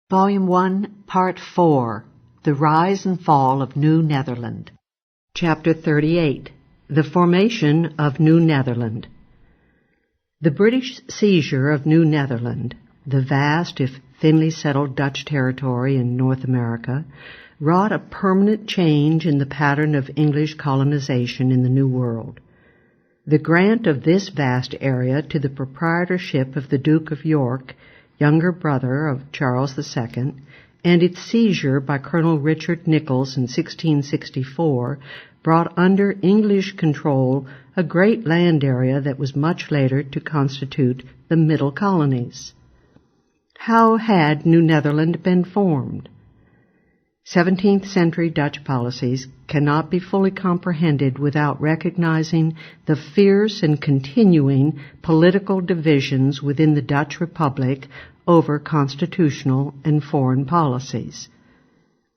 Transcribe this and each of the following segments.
Volume 1, Part 4, The Rise and Fall of New Netherland. Chapter 38, The Formation of New Netherland. The British seizure of New Netherland, the vast if thinly settled Dutch territory in North America, wrought a permanent change in the pattern of English colonization in the New World. The grant of this vast area to the proprietorship of the Duke of York, younger brother of Charles II, and its seizure by Colonel Richard Nichols in 1664 brought under English control a great land area that was much later to constitute the Middle Colonies. How had New Netherland been formed? 17th century Dutch policies cannot be fully comprehended without recognizing the fierce and continuing political divisions within the Dutch Republic over constitutional and foreign policies.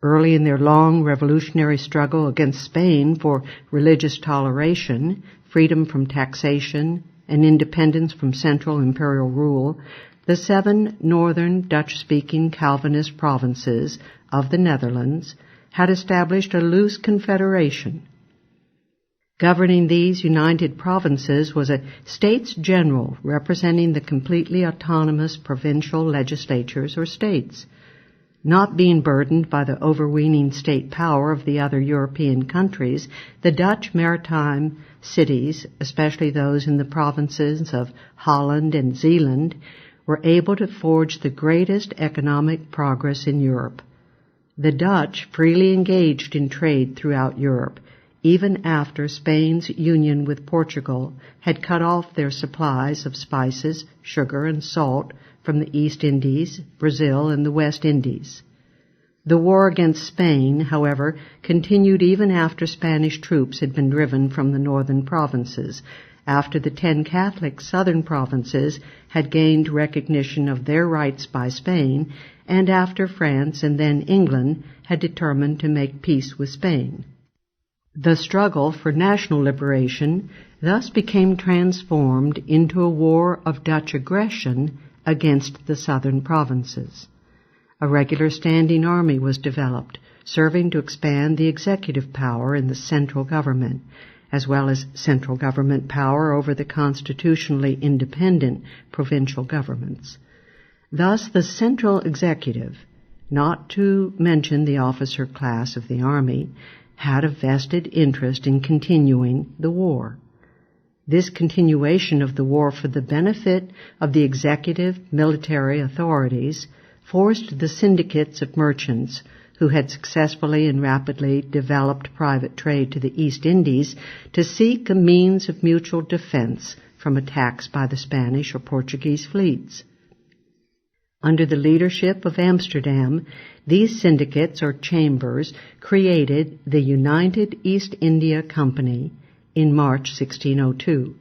Early in their long revolutionary struggle against Spain for religious toleration, freedom from taxation, and independence from central imperial rule, the 7 northern Dutch-speaking Calvinist provinces of the Netherlands had established a loose confederation. Governing these united provinces was a States General representing the completely autonomous provincial legislatures or states. Not being burdened by the overweening state power of the other European countries, the Dutch maritime cities, especially those in the provinces of Holland and Zeeland, were able to forge the greatest economic progress in Europe. The Dutch freely engaged in trade throughout Europe, even after Spain's union with Portugal had cut off their supplies of spices, sugar, and salt from the East Indies, Brazil, and the West Indies. The war against Spain, however, continued even after Spanish troops had been driven from the northern provinces, after the 10 Catholic southern provinces had gained recognition of their rights by Spain, and after France and then England had determined to make peace with Spain. The struggle for national liberation thus became transformed into a war of Dutch aggression against the southern provinces. A regular standing army was developed, serving to expand the executive power in the central government, as well as central government power over the constitutionally independent provincial governments. Thus, the central executive, not to mention the officer class of the army, had a vested interest in continuing the war. This continuation of the war for the benefit of the executive military authorities forced the syndicates of merchants who had successfully and rapidly developed private trade to the East Indies to seek a means of mutual defense from attacks by the Spanish or Portuguese fleets. Under the leadership of Amsterdam, these syndicates or chambers created the United East India Company in March 1602.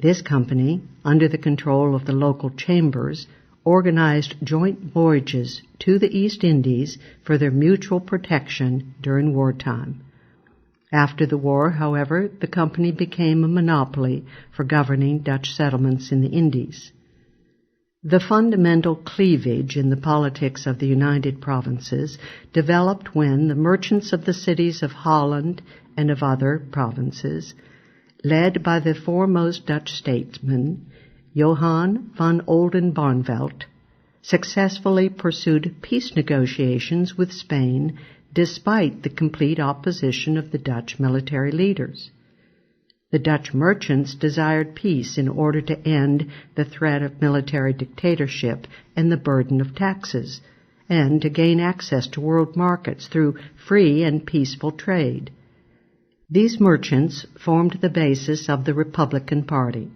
This company, under the control of the local chambers, organized joint voyages to the East Indies for their mutual protection during wartime. After the war, however, the company became a monopoly for governing Dutch settlements in the Indies. The fundamental cleavage in the politics of the United Provinces developed when the merchants of the cities of Holland and of other provinces, led by the foremost Dutch statesman, Johan van Oldenbarnevelt, successfully pursued peace negotiations with Spain despite the complete opposition of the Dutch military leaders. The Dutch merchants desired peace in order to end the threat of military dictatorship and the burden of taxes, and to gain access to world markets through free and peaceful trade. These merchants formed the basis of the Republican Party,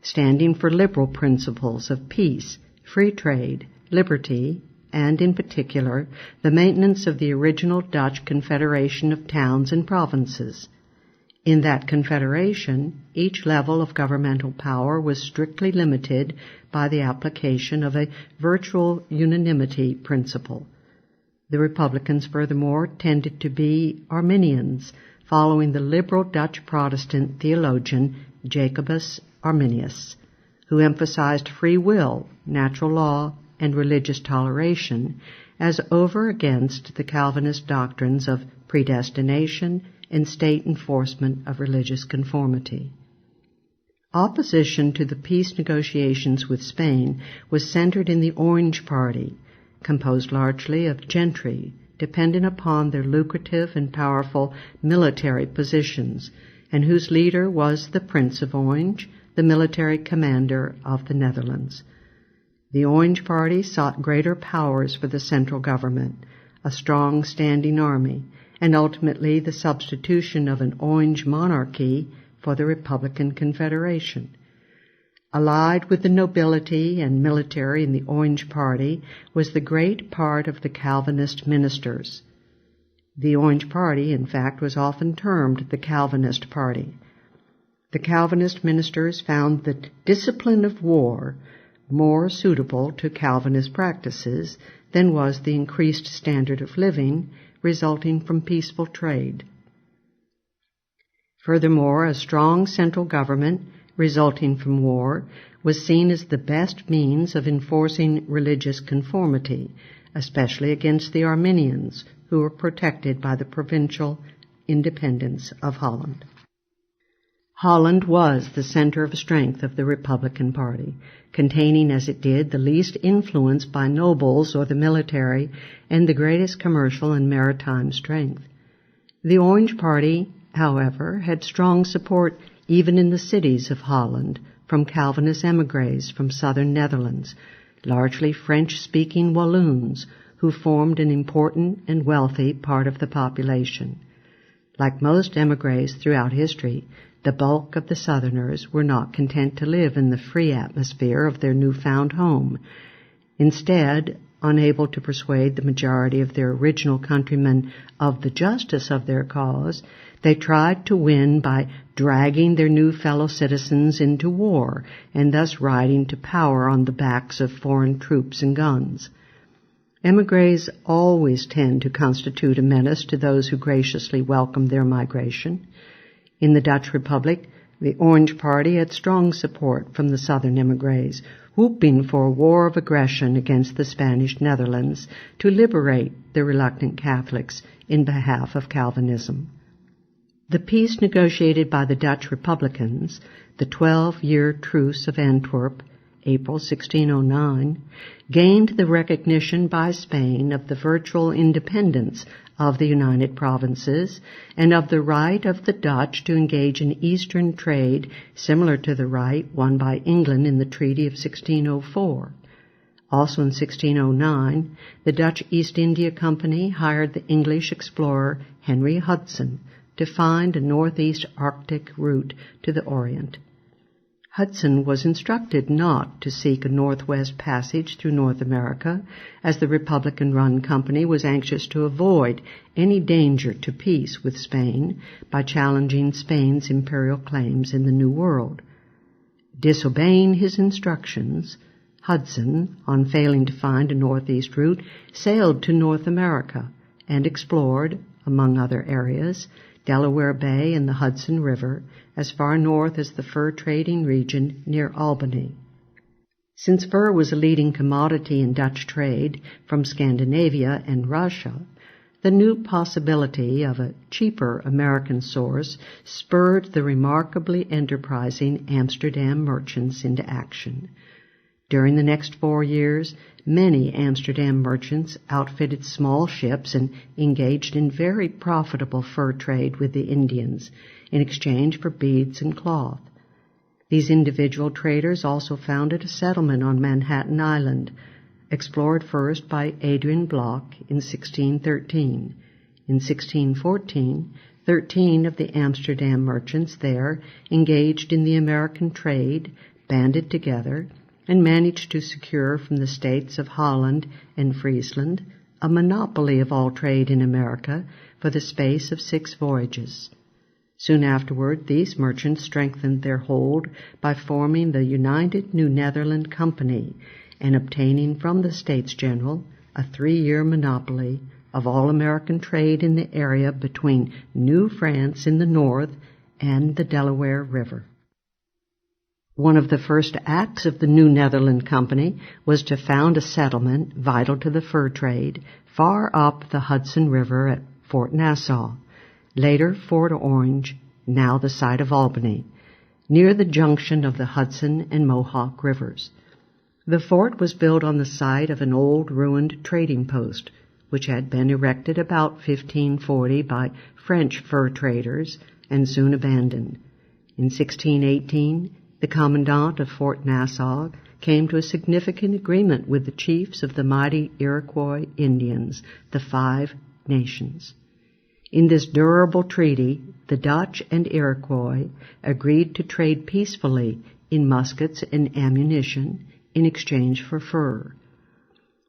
standing for liberal principles of peace, free trade, liberty, and, in particular, the maintenance of the original Dutch Confederation of towns and provinces. In that confederation, each level of governmental power was strictly limited by the application of a virtual unanimity principle. The Republicans, furthermore, tended to be Arminians, following the liberal Dutch Protestant theologian Jacobus Arminius, who emphasized free will, natural law, and religious toleration as over against the Calvinist doctrines of predestination and state enforcement of religious conformity. Opposition to the peace negotiations with Spain was centered in the Orange Party, composed largely of gentry, dependent upon their lucrative and powerful military positions, and whose leader was the Prince of Orange, the military commander of the Netherlands. The Orange Party sought greater powers for the central government, a strong standing army, and ultimately the substitution of an Orange monarchy for the Republican Confederation. Allied with the nobility and military in the Orange Party was the great part of the Calvinist ministers. The Orange Party, in fact, was often termed the Calvinist Party. The Calvinist ministers found the discipline of war more suitable to Calvinist practices than was the increased standard of living resulting from peaceful trade. Furthermore, a strong central government resulting from war was seen as the best means of enforcing religious conformity, especially against the Arminians, who were protected by the provincial independence of Holland. Holland was the center of strength of the Republican Party, containing as it did the least influence by nobles or the military and the greatest commercial and maritime strength. The Orange Party, however, had strong support even in the cities of Holland from Calvinist émigrés from southern Netherlands, largely French-speaking Walloons, who formed an important and wealthy part of the population. Like most émigrés throughout history, the bulk of the Southerners were not content to live in the free atmosphere of their newfound home. Instead, unable to persuade the majority of their original countrymen of the justice of their cause, they tried to win by dragging their new fellow citizens into war and thus riding to power on the backs of foreign troops and guns. Émigrés always tend to constitute a menace to those who graciously welcome their migration. In the Dutch Republic, the Orange Party had strong support from the southern émigrés, whooping for a war of aggression against the Spanish Netherlands to liberate the reluctant Catholics in behalf of Calvinism. The peace negotiated by the Dutch Republicans, the 12-year Truce of Antwerp, April 1609, gained the recognition by Spain of the virtual independence of the United Provinces and of the right of the Dutch to engage in Eastern trade similar to the right won by England in the Treaty of 1604. Also in 1609, the Dutch East India Company hired the English explorer Henry Hudson to find a northeast Arctic route to the Orient. Hudson was instructed not to seek a northwest passage through North America, as the Republican-run company was anxious to avoid any danger to peace with Spain by challenging Spain's imperial claims in the New World. Disobeying his instructions, Hudson, on failing to find a northeast route, sailed to North America and explored, among other areas, Delaware Bay and the Hudson River, as far north as the fur trading region near Albany. Since fur was a leading commodity in Dutch trade from Scandinavia and Russia, the new possibility of a cheaper American source spurred the remarkably enterprising Amsterdam merchants into action. During the next 4 years, many Amsterdam merchants outfitted small ships and engaged in very profitable fur trade with the Indians in exchange for beads and cloth. These individual traders also founded a settlement on Manhattan Island, explored first by Adrian Block in 1613. In 1614, 13 of the Amsterdam merchants there engaged in the American trade, banded together, and managed to secure from the states of Holland and Friesland a monopoly of all trade in America for the space of 6 voyages. Soon afterward, these merchants strengthened their hold by forming the United New Netherland Company and obtaining from the States General a 3-year monopoly of all American trade in the area between New France in the north and the Delaware River. One of the first acts of the New Netherland Company was to found a settlement vital to the fur trade far up the Hudson River at Fort Nassau, later Fort Orange, now the site of Albany, near the junction of the Hudson and Mohawk rivers. The fort was built on the site of an old ruined trading post, which had been erected about 1540 by French fur traders and soon abandoned. In 1618, the commandant of Fort Nassau came to a significant agreement with the chiefs of the mighty Iroquois Indians, the Five Nations. In this durable treaty, the Dutch and Iroquois agreed to trade peacefully in muskets and ammunition in exchange for fur.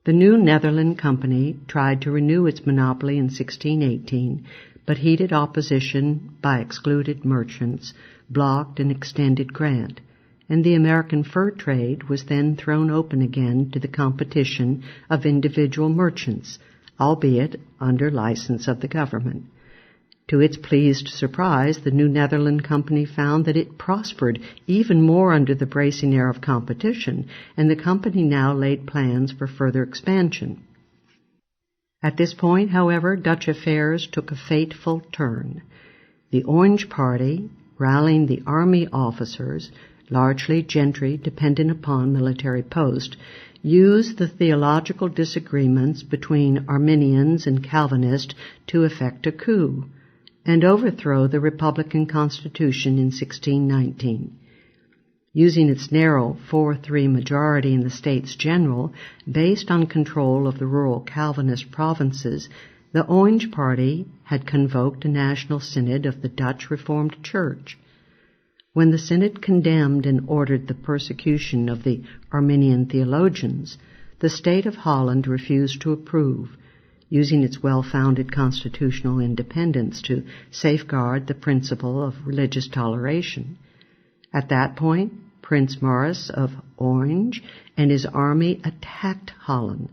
The New Netherland Company tried to renew its monopoly in 1618, but heated opposition by excluded merchants blocked an extended grant, and the American fur trade was then thrown open again to the competition of individual merchants, albeit under license of the government. To its pleased surprise, the New Netherland Company found that it prospered even more under the bracing air of competition, and the company now laid plans for further expansion. At this point, however, Dutch affairs took a fateful turn. The Orange Party, rallying the army officers, largely gentry dependent upon military post, used the theological disagreements between Arminians and Calvinists to effect a coup and overthrow the Republican Constitution in 1619. Using its narrow 4-3 majority in the States General, based on control of the rural Calvinist provinces, the Orange Party had convoked a national synod of the Dutch Reformed Church. When the synod condemned and ordered the persecution of the Arminian theologians, the state of Holland refused to approve, using its well-founded constitutional independence to safeguard the principle of religious toleration. At that point, Prince Maurice of Orange and his army attacked Holland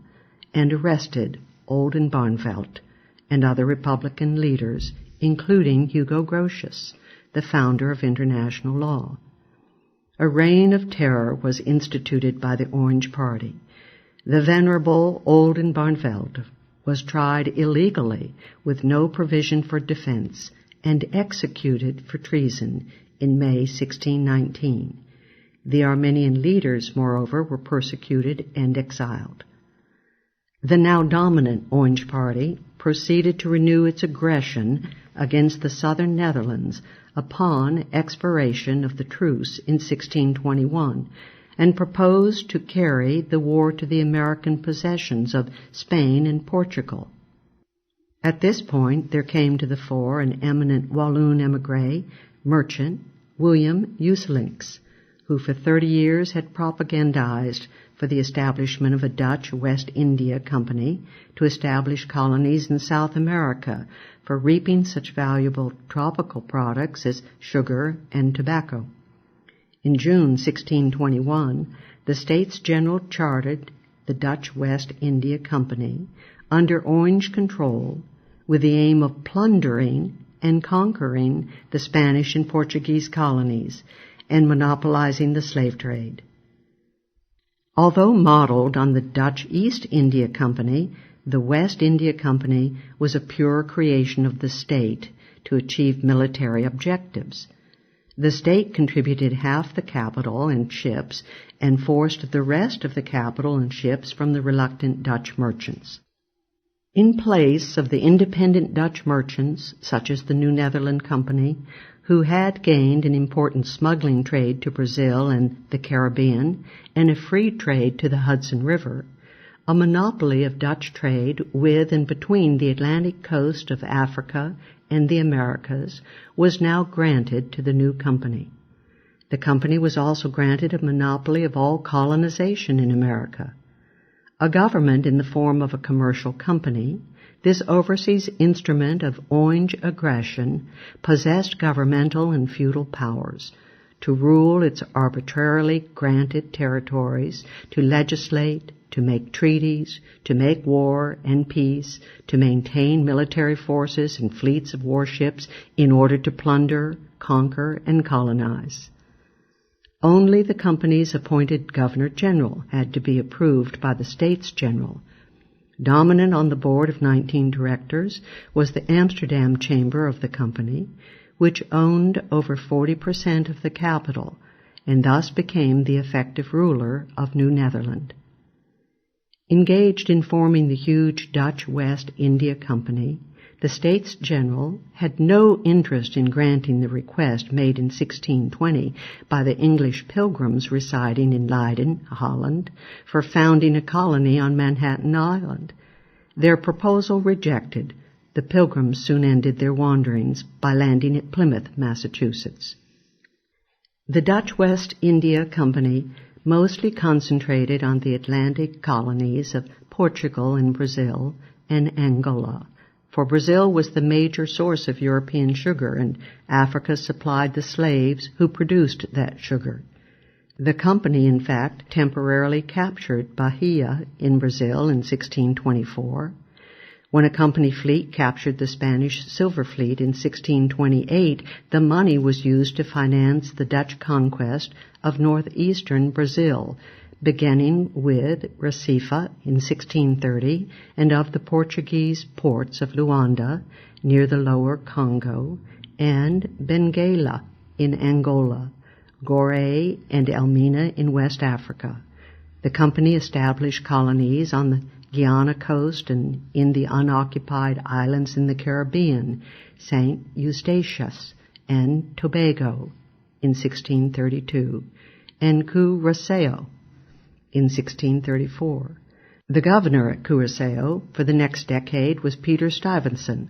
and arrested Oldenbarnevelt and other Republican leaders, including Hugo Grotius, the founder of international law. A reign of terror was instituted by the Orange Party. The venerable Oldenbarnevelt was tried illegally with no provision for defense and executed for treason in May 1619. The Arminian leaders, moreover, were persecuted and exiled. The now dominant Orange Party proceeded to renew its aggression against the southern Netherlands upon expiration of the truce in 1621, and proposed to carry the war to the American possessions of Spain and Portugal. At this point there came to the fore an eminent Walloon émigré, merchant, William Uselinx, who for 30 years had propagandized for the establishment of a Dutch West India Company to establish colonies in South America for reaping such valuable tropical products as sugar and tobacco. In June 1621, the States General chartered the Dutch West India Company under Orange control with the aim of plundering and conquering the Spanish and Portuguese colonies and monopolizing the slave trade. Although modeled on the Dutch East India Company, the West India Company was a pure creation of the state to achieve military objectives. The state contributed half the capital and ships and forced the rest of the capital and ships from the reluctant Dutch merchants. In place of the independent Dutch merchants, such as the New Netherland Company, who had gained an important smuggling trade to Brazil and the Caribbean and a free trade to the Hudson River, a monopoly of Dutch trade with and between the Atlantic coast of Africa and the Americas was now granted to the new company. The company was also granted a monopoly of all colonization in America. A government in the form of a commercial company, this overseas instrument of Orange aggression possessed governmental and feudal powers to rule its arbitrarily granted territories, to legislate, to make treaties, to make war and peace, to maintain military forces and fleets of warships in order to plunder, conquer, and colonize. Only the company's appointed Governor-General had to be approved by the States-General. Dominant on the board of 19 directors was the Amsterdam Chamber of the company, which owned over 40% of the capital and thus became the effective ruler of New Netherland. Engaged in forming the huge Dutch West India Company, the States General had no interest in granting the request made in 1620 by the English pilgrims residing in Leiden, Holland, for founding a colony on Manhattan Island. Their proposal rejected, the pilgrims soon ended their wanderings by landing at Plymouth, Massachusetts. The Dutch West India Company mostly concentrated on the Atlantic colonies of Portugal and Brazil and Angola, for Brazil was the major source of European sugar, and Africa supplied the slaves who produced that sugar. The company, in fact, temporarily captured Bahia in Brazil in 1624. When a company fleet captured the Spanish silver fleet in 1628, the money was used to finance the Dutch conquest of northeastern Brazil, beginning with Recife in 1630 and of the Portuguese ports of Luanda near the lower Congo and Benguela in Angola, Gorée and Elmina in West Africa. The company established colonies on the Guiana coast and in the unoccupied islands in the Caribbean, St. Eustatius and Tobago in 1632, and Curaçao in 1634. The governor at Curaçao for the next decade was Peter Stuyvesant,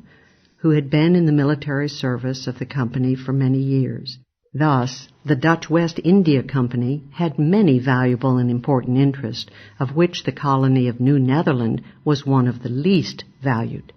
who had been in the military service of the company for many years. Thus, the Dutch West India Company had many valuable and important interests, of which the colony of New Netherland was one of the least valued.